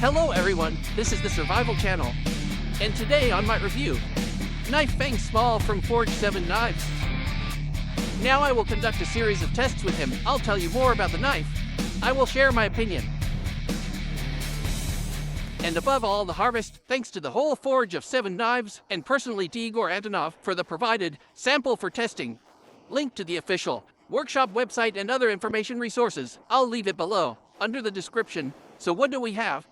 Hello everyone, this is the Survival Channel, and today on my review, Knife Fang Small from Forge 7 Knives. Now I will conduct a series of tests with him. I'll tell you more about the knife. I will share my opinion. And above all, the harvest, thanks to the whole Forge of 7 Knives, and personally to Igor Antonov for the provided sample for testing. Link to the official workshop website and other information resources, I'll leave it below, under the description. So what do we have?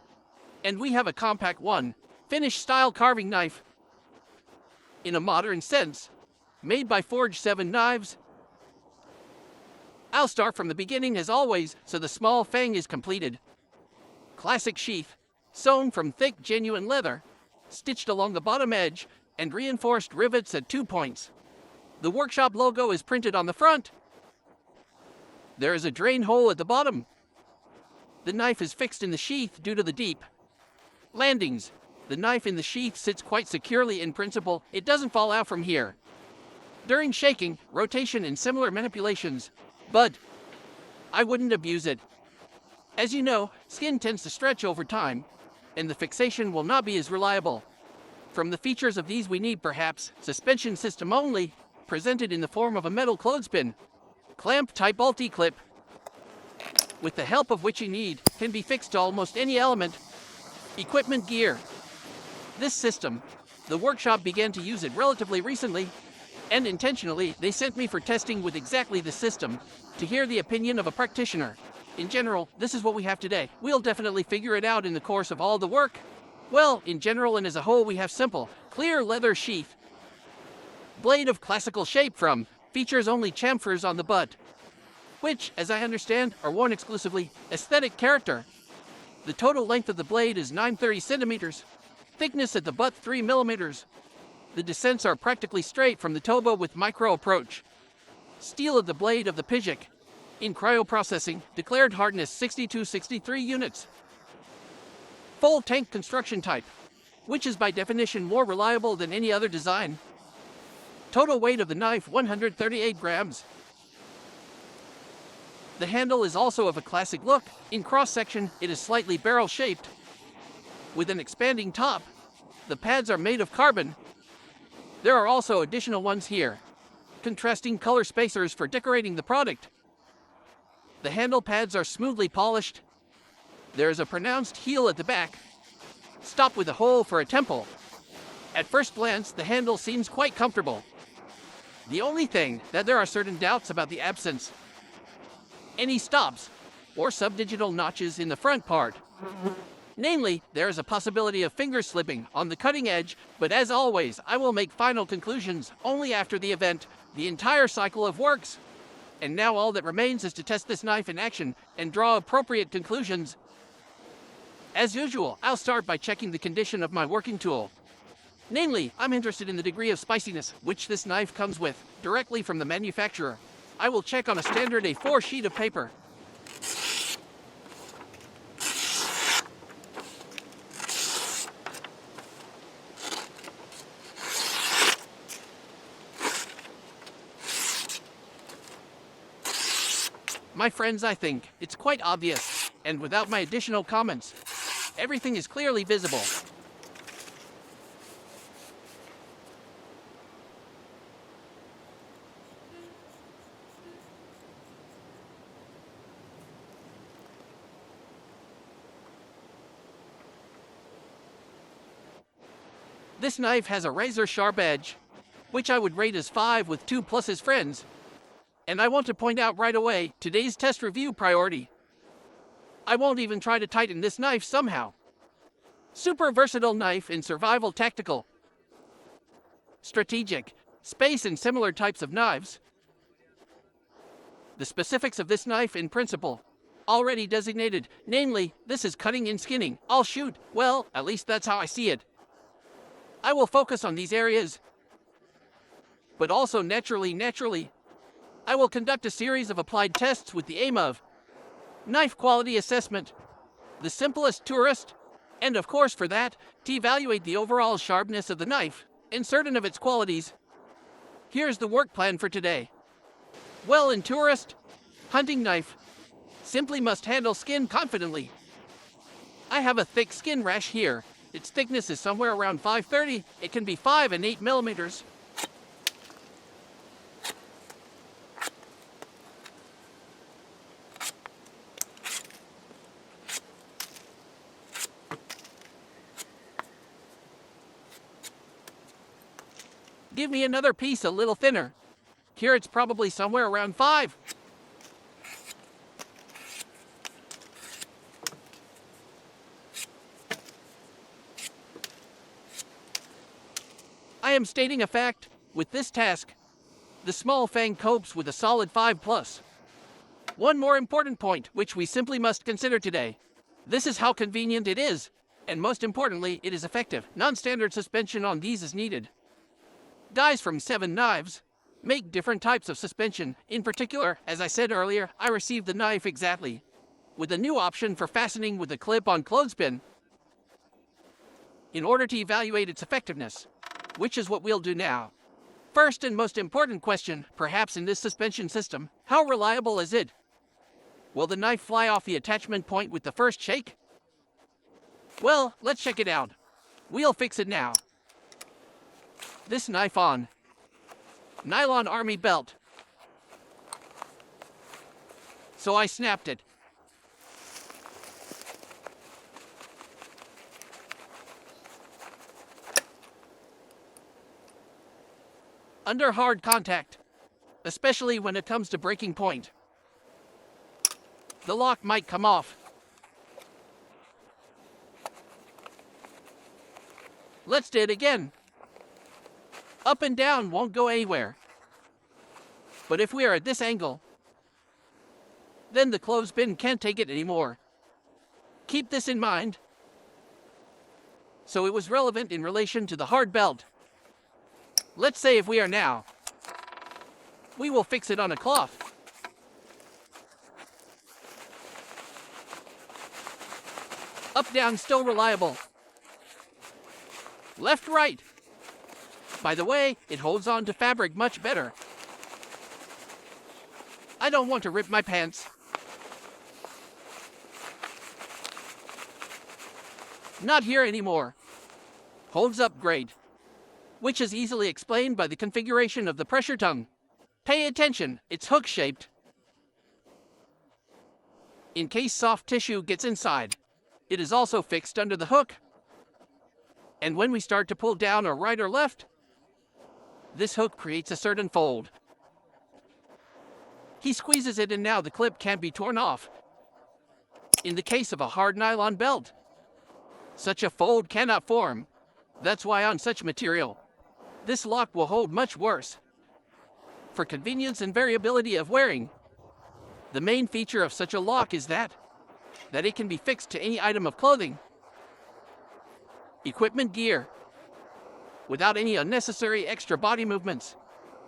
And we have a compact one, finish-style carving knife. In a modern sense, made by Forge 7 Knives. I'll start from the beginning as always, so the small fang is completed. Classic sheath, sewn from thick genuine leather, stitched along the bottom edge, and reinforced rivets at 2 points. The workshop logo is printed on the front. There is a drain hole at the bottom. The knife is fixed in the sheath due to the deep landings. The knife in the sheath sits quite securely in principle. It doesn't fall out from here during shaking, rotation, and similar manipulations, but I wouldn't abuse it. As you know, skin tends to stretch over time, and the fixation will not be as reliable. From the features of these we need perhaps suspension system only, presented in the form of a metal clothespin, clamp type multi-clip, with the help of which you need, can be fixed to almost any element, equipment, gear. This system, the workshop began to use it relatively recently, and intentionally, they sent me for testing with exactly the system, to hear the opinion of a practitioner. In general, this is what we have today. We'll definitely figure it out in the course of all the work. Well, in general and as a whole, we have simple, clear leather sheath. Blade of classical shape from, features only chamfers on the butt, which, as I understand, are worn exclusively, aesthetic character. The total length of the blade is 930 centimeters, thickness at the butt 3 millimeters. The descents are practically straight from the toba with micro approach. Steel of the blade of the pijik. In cryoprocessing, declared hardness 62-63 units. Full tank construction type, which is by definition more reliable than any other design. Total weight of the knife 138 grams. The handle is also of a classic look. In cross-section, it is slightly barrel-shaped, with an expanding top. The pads are made of carbon. There are also additional ones here, contrasting color spacers for decorating the product. The handle pads are smoothly polished. There is a pronounced heel at the back, stopped with a hole for a temple. At first glance, the handle seems quite comfortable. The only thing that there are certain doubts about the absence any stops or subdigital notches in the front part. Namely, there is a possibility of finger slipping on the cutting edge, but as always, I will make final conclusions only after the event, the entire cycle of works. And now all that remains is to test this knife in action and draw appropriate conclusions. As usual, I'll start by checking the condition of my working tool. Namely, I'm interested in the degree of spiciness which this knife comes with, directly from the manufacturer. I will check on a standard A4 sheet of paper. My friends, I think it's quite obvious, and without my additional comments, everything is clearly visible. This knife has a razor-sharp edge, which I would rate as 5 with 2 plus his friends. And I want to point out right away, today's test review priority. I won't even try to tighten this knife somehow. Super versatile knife in survival, tactical, strategic, space, and similar types of knives. The specifics of this knife in principle, already designated, namely, this is cutting and skinning. I'll shoot, well, at least that's how I see it. I will focus on these areas, but also naturally, I will conduct a series of applied tests with the aim of knife quality assessment, the simplest tourist, and of course for that, to evaluate the overall sharpness of the knife and certain of its qualities. Here's the work plan for today. Well, in tourist, hunting knife, simply must handle skin confidently. I have a thick skin rash here. Its thickness is somewhere around 530. It can be 5 and 8 millimeters. Give me another piece a little thinner. Here it's probably somewhere around 5. I am stating a fact. With this task, the Small Fang copes with a solid 5+. One more important point, which we simply must consider today. This is how convenient it is, and most importantly, it is effective. Non-standard suspension on these is needed. Dies from 7 knives make different types of suspension. In particular, as I said earlier, I received the knife exactly with a new option for fastening with a clip-on clothespin in order to evaluate its effectiveness, which is what we'll do now. First and most important question, perhaps in this suspension system, how reliable is it? Will the knife fly off the attachment point with the first shake? Well, let's check it out. We'll fix it now. This knife on nylon army belt. So I snapped it. Under hard contact, especially when it comes to breaking point, the lock might come off. Let's do it again. Up and down won't go anywhere. But if we are at this angle, then the clothespin can't take it anymore. Keep this in mind. So it was relevant in relation to the hard belt. Let's say if we are now, we will fix it on a cloth. Up, down, still reliable. Left, right. By the way, it holds on to fabric much better. I don't want to rip my pants. Not here anymore. Holds up great. Which is easily explained by the configuration of the pressure tongue. Pay attention, it's hook-shaped. In case soft tissue gets inside, it is also fixed under the hook. And when we start to pull down or right or left, this hook creates a certain fold. He squeezes it and now the clip can't be torn off. In the case of a hard nylon belt, such a fold cannot form. That's why on such material, this lock will hold much worse. For convenience and variability of wearing, the main feature of such a lock is that it can be fixed to any item of clothing, equipment, gear, without any unnecessary extra body movements.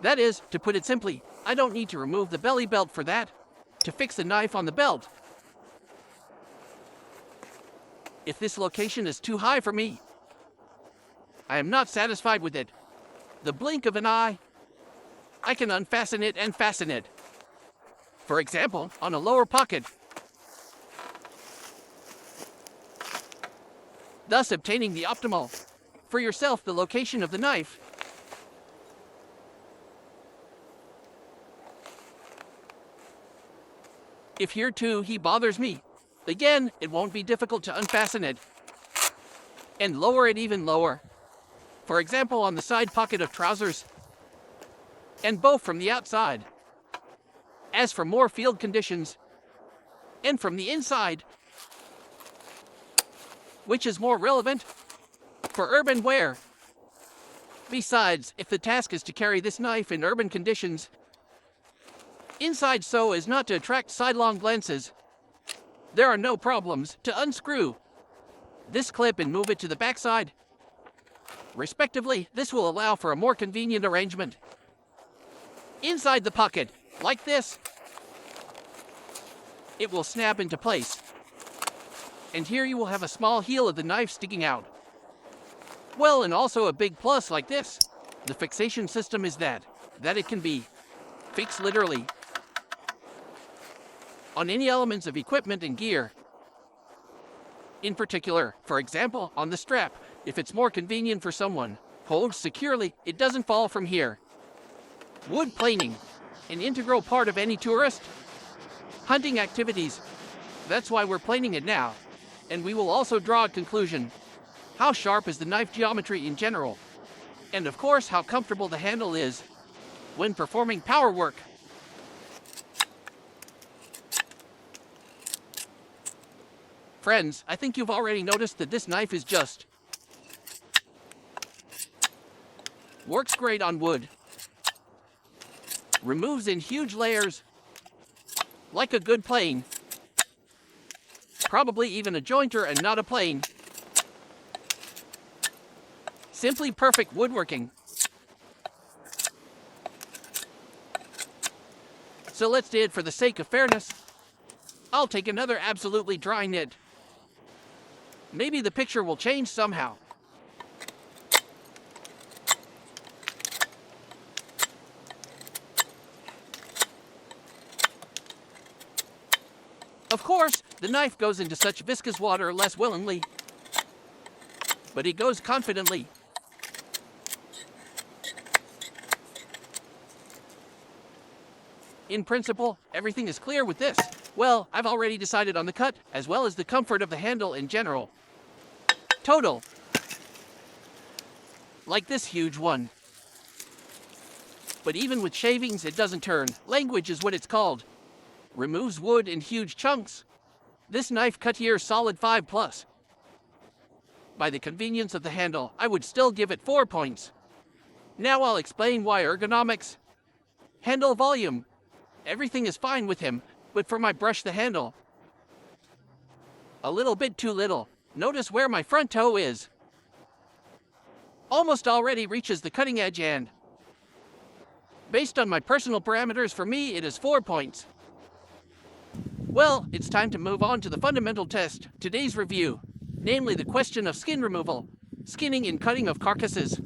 That is, to put it simply, I don't need to remove the belly belt for that, to fix the knife on the belt. If this location is too high for me, I am not satisfied with it. The blink of an eye, I can unfasten it and fasten it. For example, on a lower pocket, thus obtaining the optimal, for yourself, the location of the knife. If here too he bothers me, again, it won't be difficult to unfasten it and lower it even lower. For example, on the side pocket of trousers, and both from the outside. As for more field conditions, and from the inside, which is more relevant for urban wear. Besides, if the task is to carry this knife in urban conditions, inside so as not to attract sidelong glances, there are no problems to unscrew this clip and move it to the backside. Respectively, this will allow for a more convenient arrangement. Inside the pocket, like this, it will snap into place. And here you will have a small heel of the knife sticking out. Well, and also a big plus like this. The fixation system is that it can be fixed literally on any elements of equipment and gear. In particular, for example, on the strap, if it's more convenient for someone, hold securely, it doesn't fall from here. Wood planing, an integral part of any tourist hunting activities. That's why we're planing it now. And we will also draw a conclusion. How sharp is the knife geometry in general? And of course, how comfortable the handle is when performing power work. Friends, I think you've already noticed that this knife is just works great on wood. Removes in huge layers, like a good plane. Probably even a jointer and not a plane. Simply perfect woodworking. So let's do it for the sake of fairness. I'll take another absolutely dry knit. Maybe the picture will change somehow. Of course, the knife goes into such viscous water less willingly, but it goes confidently. In principle, everything is clear with this. Well, I've already decided on the cut, as well as the comfort of the handle in general. Total. Like this huge one. But even with shavings, it doesn't turn. Language is what it's called. Removes wood in huge chunks. This knife cut here solid 5+. By the convenience of the handle, I would still give it 4 points. Now I'll explain why ergonomics. Handle volume. Everything is fine with him, but for my brush the handle, a little bit too little. Notice where my front toe is. Almost already reaches the cutting edge and, based on my personal parameters, for me it is 4 points. Well, it's time to move on to the fundamental test, today's review, namely the question of skin removal, skinning and cutting of carcasses.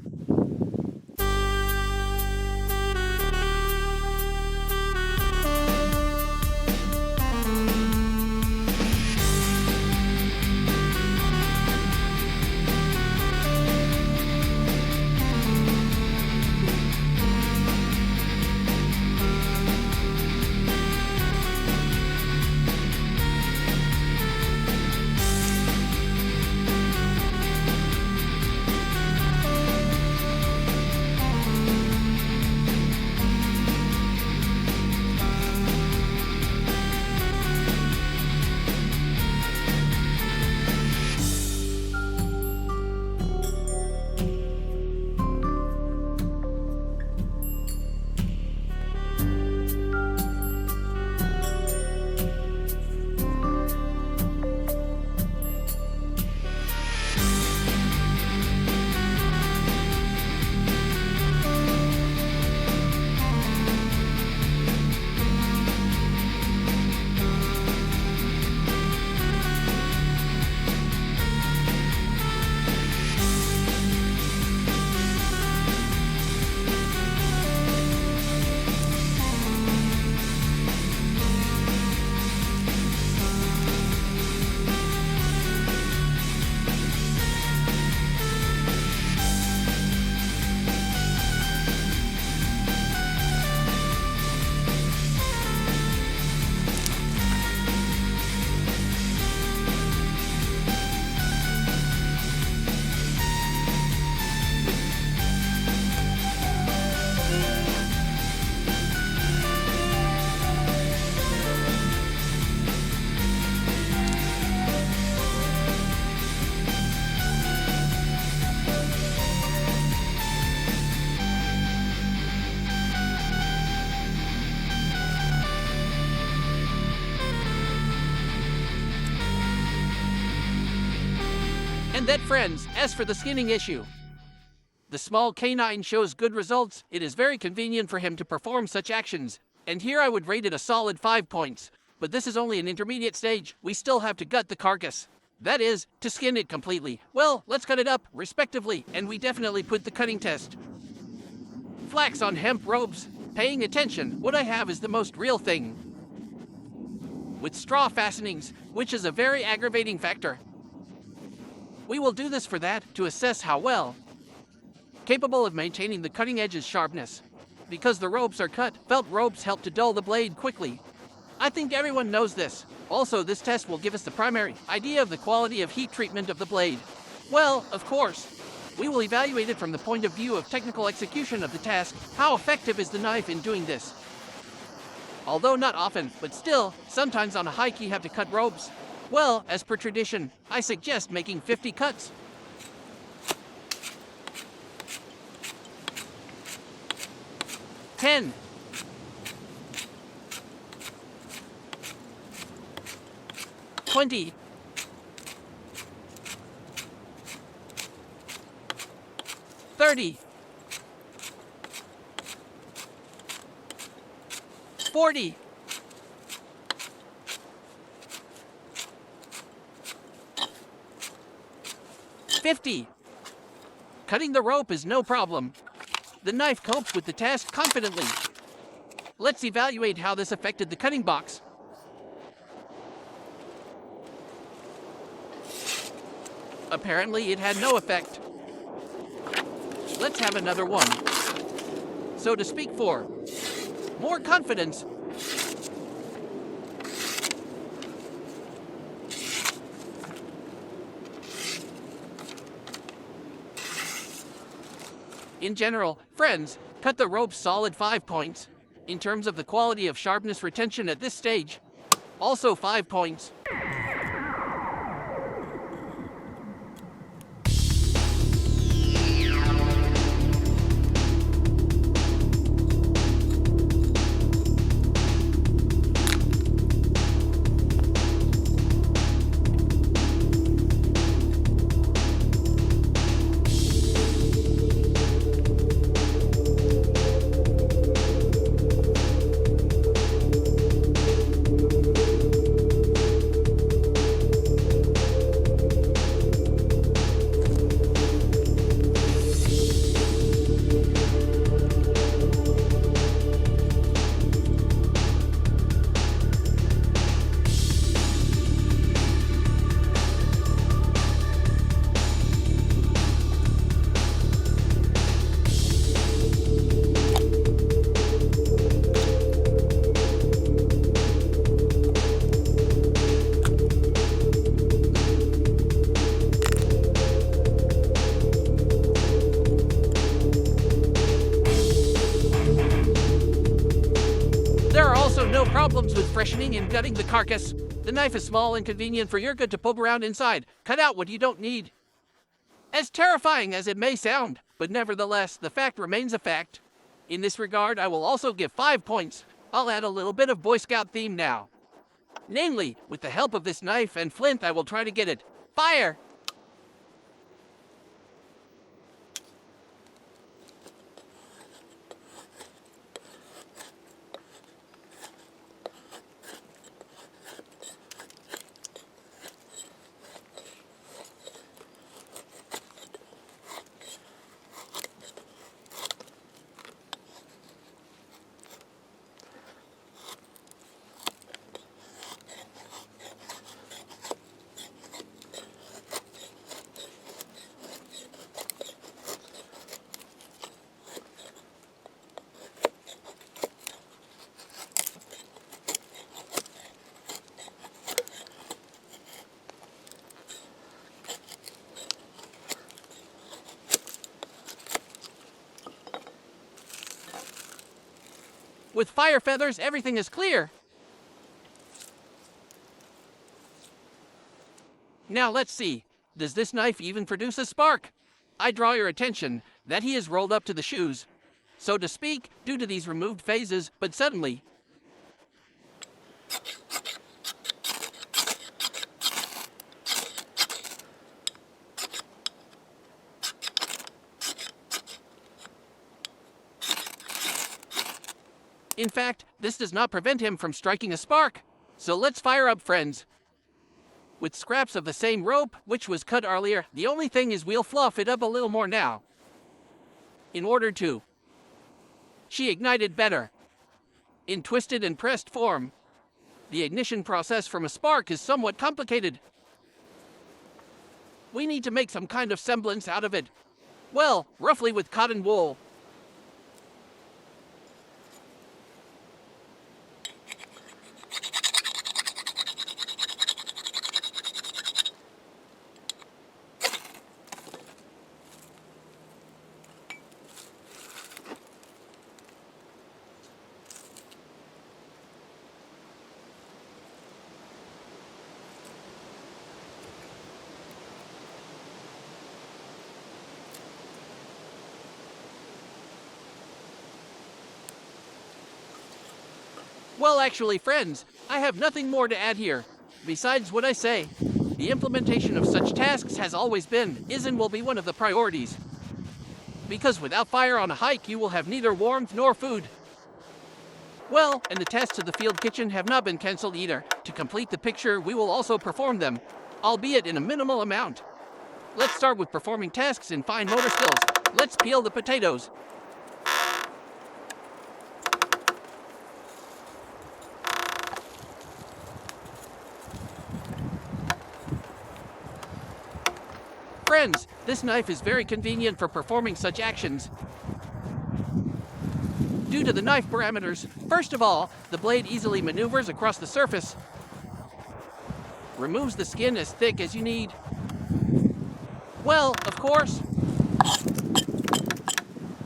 And that, friends, as for the skinning issue, the small canine shows good results. It is very convenient for him to perform such actions, and here I would rate it a solid 5 points. But this is only an intermediate stage. We still have to gut the carcass. That is, to skin it completely. Well, let's cut it up, respectively, and we definitely put the cutting test. Flax on hemp robes. Paying attention, what I have is the most real thing. With straw fastenings, which is a very aggravating factor. We will do this for that, to assess how well capable of maintaining the cutting edge's sharpness. Because the ropes are cut, felt ropes help to dull the blade quickly. I think everyone knows this. Also, this test will give us the primary idea of the quality of heat treatment of the blade. Well, of course, we will evaluate it from the point of view of technical execution of the task. How effective is the knife in doing this? Although not often, but still, sometimes on a hike you have to cut ropes. Well, as per tradition, I suggest making 50 cuts. 10. 20. 30. 40. 50. Cutting the rope is no problem. The knife copes with the task confidently. Let's evaluate how this affected the cutting box. Apparently, it had no effect. Let's have another one. So to speak for more confidence, in general, friends, cut the rope solid 5 points. In terms of the quality of sharpness retention at this stage, also 5 points. No problems with freshening and gutting the carcass. The knife is small and convenient for your good to poke around inside. Cut out what you don't need. As terrifying as it may sound, but nevertheless, the fact remains a fact. In this regard, I will also give 5 points. I'll add a little bit of Boy Scout theme now. Namely, with the help of this knife and flint, I will try to get it. Fire! With fire feathers, everything is clear. Now let's see. Does this knife even produce a spark? I draw your attention that he is rolled up to the shoes, so to speak, due to these removed phases, but suddenly, in fact, this does not prevent him from striking a spark. So let's fire up, friends. With scraps of the same rope, which was cut earlier, the only thing is we'll fluff it up a little more now. In order to. She ignited better. In twisted and pressed form. The ignition process from a spark is somewhat complicated. We need to make some kind of semblance out of it. Well, roughly with cotton wool. Well, actually, friends, I have nothing more to add here, besides what I say. The implementation of such tasks has always been, is and will be one of the priorities. Because without fire on a hike, you will have neither warmth nor food. Well, and the tests of the field kitchen have not been cancelled either. To complete the picture, we will also perform them, albeit in a minimal amount. Let's start with performing tasks in fine motor skills. Let's peel the potatoes. Friends, this knife is very convenient for performing such actions. Due to the knife parameters, first of all, the blade easily maneuvers across the surface, removes the skin as thick as you need. Well, of course,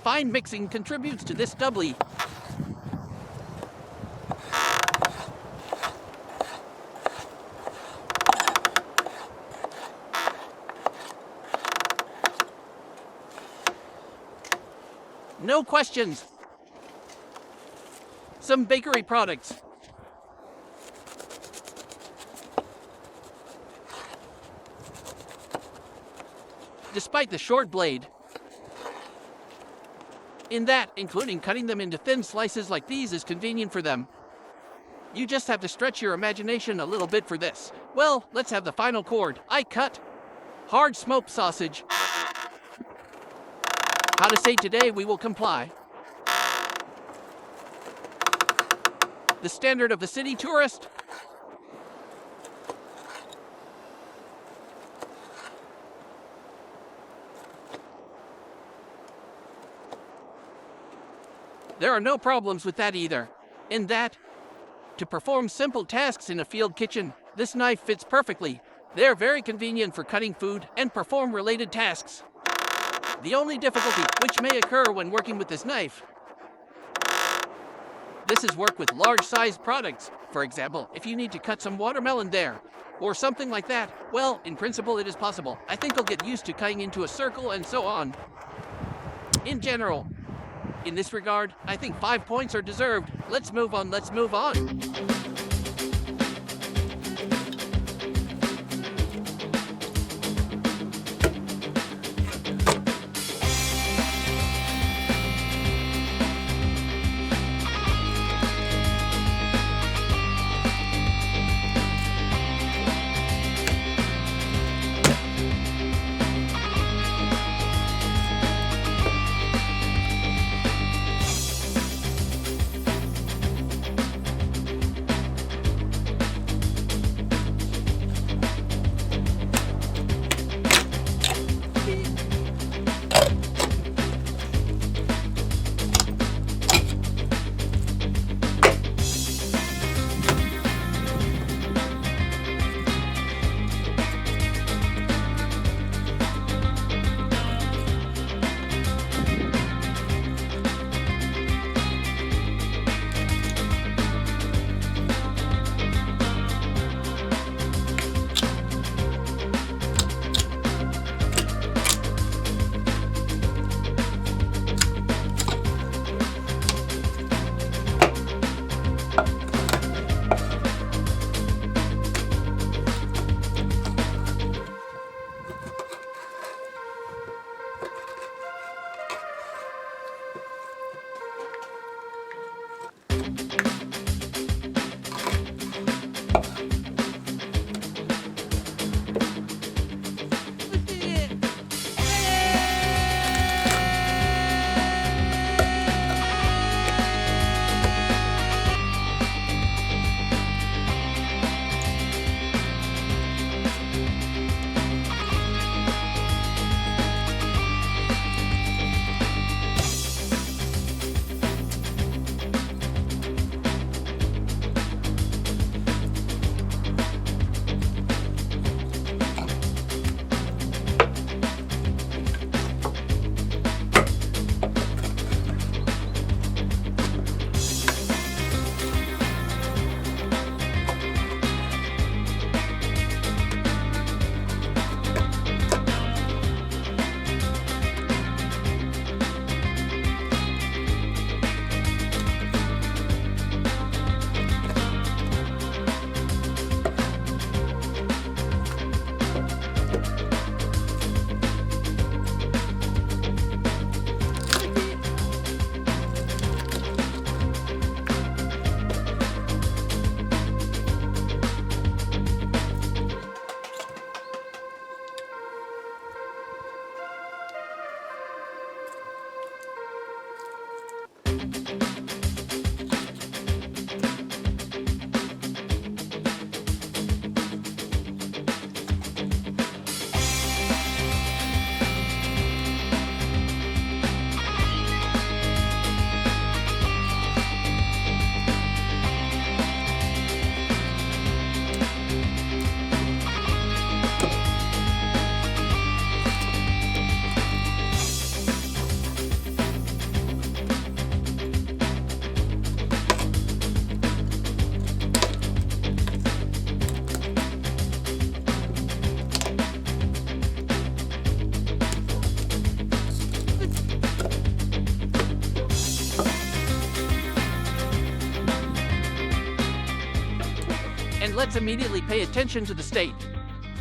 fine mixing contributes to this doubly. No questions. Some bakery products. Despite the short blade, in that, including cutting them into thin slices like these is convenient for them. You just have to stretch your imagination a little bit for this. Well, let's have the final chord. I cut hard smoked sausage. How to say today we will comply. The standard of the city tourist. There are no problems with that either. In that, to perform simple tasks in a field kitchen, this knife fits perfectly. They are very convenient for cutting food and perform related tasks. The only difficulty which may occur when working with this knife, this is work with large-sized products. For example, if you need to cut some watermelon there, or something like that, well, in principle it is possible. I think I'll get used to cutting into a circle and so on. In general, in this regard, I think 5 points are deserved. Let's move on. let's immediately pay attention to the state.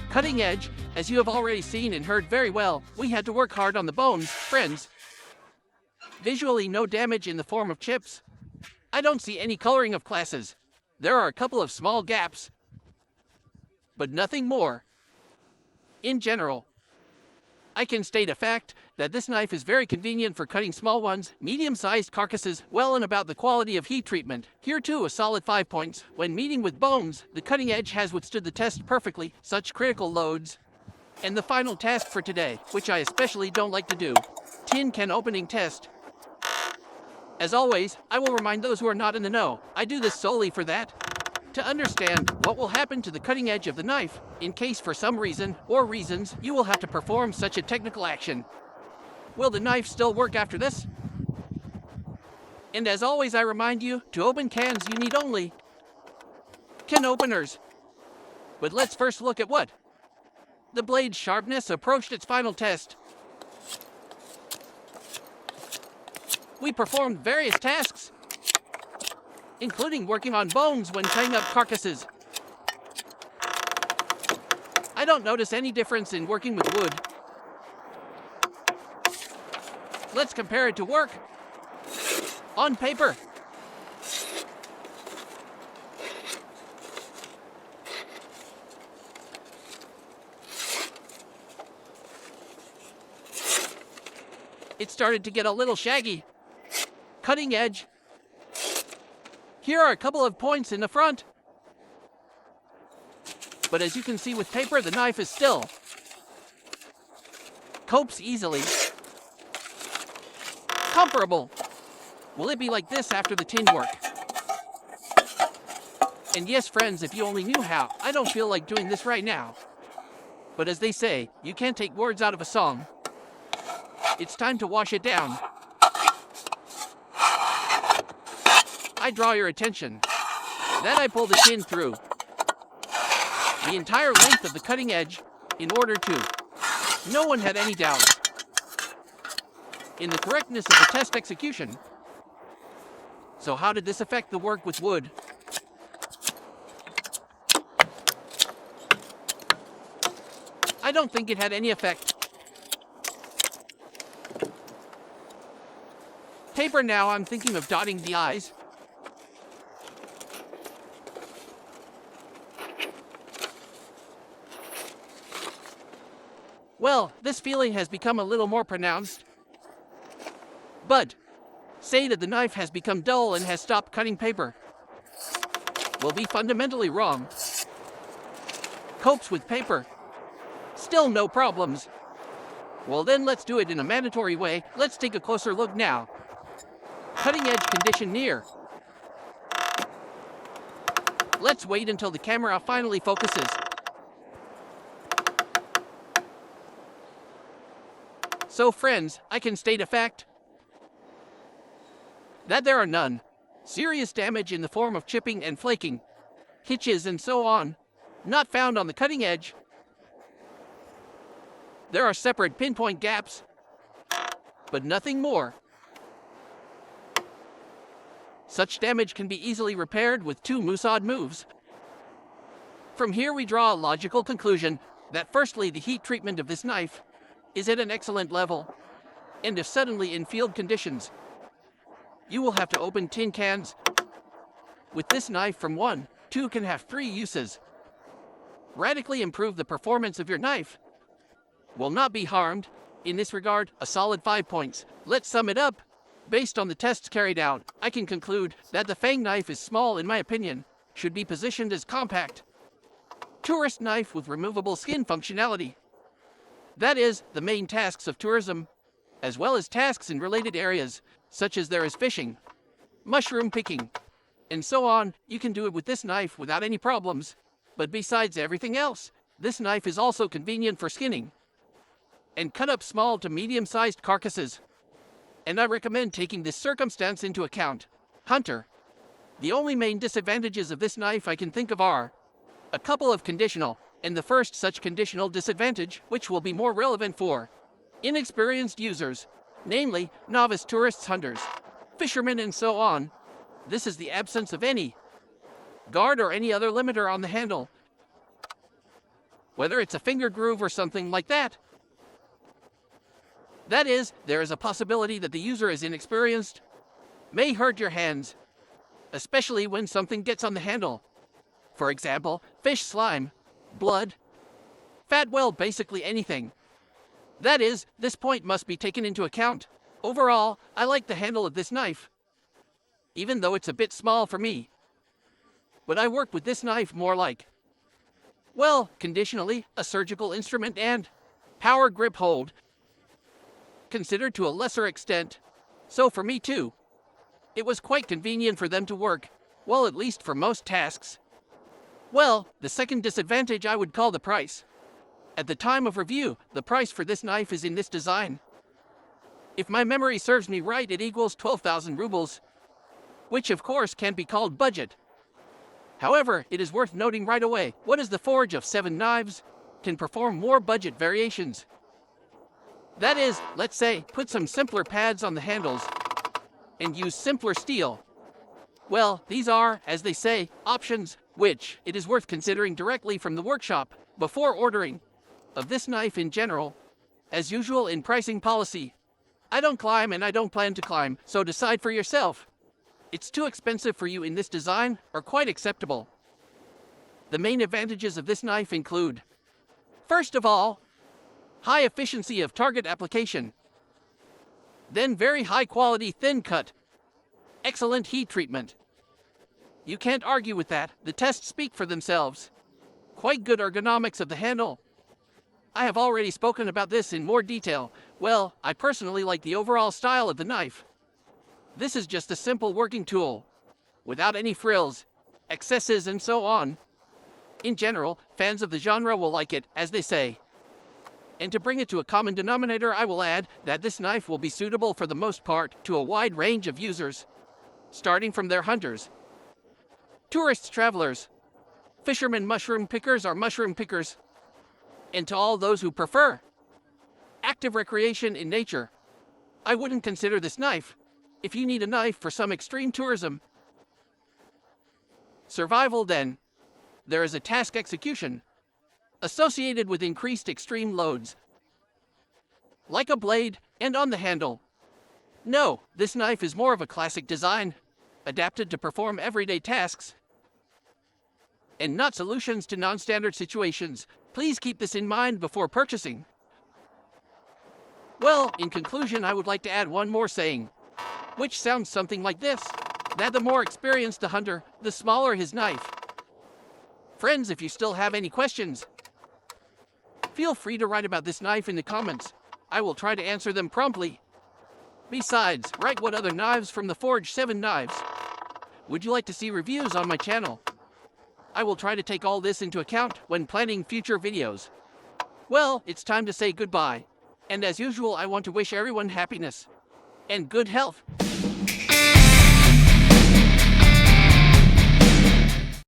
Cutting edge, as you have already seen and heard very well, we had to work hard on the bones, friends. Visually, no damage in the form of chips. I don't see any coloring of classes. There are a couple of small gaps, but nothing more. In general, I can state a fact that this knife is very convenient for cutting small ones, medium-sized carcasses, well, and about the quality of heat treatment. Here too, a solid 5 points. When meeting with bones, the cutting edge has withstood the test perfectly, such critical loads. And the final task for today, which I especially don't like to do, tin can opening test. As always, I will remind those who are not in the know, I do this solely for that. To understand what will happen to the cutting edge of the knife, in case for some reason, or reasons, you will have to perform such a technical action. Will the knife still work after this? And as always, I remind you, to open cans you need only can openers. But let's first look at what the blade's sharpness approached its final test. We performed various tasks, including working on bones when cutting up carcasses. I don't notice any difference in working with wood. Let's compare it to work on paper. It started to get a little shaggy. Cutting edge. Here are a couple of points in the front. But as you can see with paper, the knife is still copes easily. Comparable. Will it be like this after the tin work? And yes, friends, if you only knew how, I don't feel like doing this right now. But as they say, you can't take words out of a song. It's time to wash it down. I draw your attention that I pull the tin through the entire length of the cutting edge in order to. No one had any doubt in the correctness of the test execution. So how did this affect the work with wood? I don't think it had any effect. Paper now, I'm thinking of dotting the I's. Well, this feeling has become a little more pronounced. But say that the knife has become dull and has stopped cutting paper will be fundamentally wrong. Copes with paper. Still no problems. Well then, let's do it in a mandatory way. Let's take a closer look now. Cutting edge condition near. Let's wait until the camera finally focuses. So friends, I can state a fact that there are none serious damage in the form of chipping and flaking, hitches and so on, not found on the cutting edge. There are separate pinpoint gaps, but nothing more. Such damage can be easily repaired with 2 Musad moves. From here we draw a logical conclusion that firstly, the heat treatment of this knife is at an excellent level, and if suddenly in field conditions, you will have to open tin cans. With this knife from 1, 2 can have 3 uses. Radically improve the performance of your knife. Will not be harmed. In this regard, a solid 5 points. Let's sum it up. Based on the tests carried out, I can conclude that the Fang knife is small in my opinion, should be positioned as compact tourist knife with removable skin functionality. That is, the main tasks of tourism, as well as tasks in related areas, such as there is fishing, mushroom picking, and so on. You can do it with this knife without any problems. But besides everything else, this knife is also convenient for skinning and cut up small to medium-sized carcasses. And I recommend taking this circumstance into account. Hunter. The only main disadvantages of this knife I can think of are a couple of conditional, and the first such conditional disadvantage, which will be more relevant for inexperienced users, namely novice tourists, hunters, fishermen, and so on. This is the absence of any guard, or any other limiter on the handle. Whether it's a finger groove or something like that. That is, there is a possibility that the user is inexperienced, may hurt your hands, especially when something gets on the handle. For example, fish slime, blood, fat, well, basically anything. That is, this point must be taken into account. Overall, I like the handle of this knife, even though it's a bit small for me. But I work with this knife more like, well, conditionally, a surgical instrument and power grip hold, considered to a lesser extent. So for me too, it was quite convenient for them to work, well, at least for most tasks. Well, the second disadvantage I would call the price. At the time of review, the price for this knife is in this design. If my memory serves me right, it equals 12,000 rubles, which of course can't be called budget. However, it is worth noting right away, what is the Forge of 7 knives can perform more budget variations. That is, let's say, put some simpler pads on the handles and use simpler steel. Well, these are, as they say, options, which it is worth considering directly from the workshop before ordering of this knife in general. As usual in pricing policy, I don't climb and I don't plan to climb, so decide for yourself. It's too expensive for you in this design, or quite acceptable. The main advantages of this knife include, first of all, high efficiency of target application. Then very high quality thin cut. Excellent heat treatment. You can't argue with that, the tests speak for themselves. Quite good ergonomics of the handle. I have already spoken about this in more detail. Well, I personally like the overall style of the knife. This is just a simple working tool, without any frills, excesses, and so on. In general, fans of the genre will like it, as they say. And to bring it to a common denominator, I will add that this knife will be suitable for the most part to a wide range of users, starting from their hunters, tourists, travelers, fishermen, mushroom pickers, or mushroom pickers, and to all those who prefer active recreation in nature. I wouldn't consider this knife if you need a knife for some extreme tourism. Survival, then. There is a task execution associated with increased extreme loads, like a blade, and on the handle. No, this knife is more of a classic design, adapted to perform everyday tasks, and not solutions to non-standard situations. Please keep this in mind before purchasing. Well, in conclusion, I would like to add one more saying, which sounds something like this, that the more experienced the hunter, the smaller his knife. Friends, if you still have any questions, feel free to write about this knife in the comments. I will try to answer them promptly. Besides, write what other knives from the Forge 7 knives would you like to see reviews on my channel. I will try to take all this into account when planning future videos. Well, it's time to say goodbye. And as usual, I want to wish everyone happiness and good health.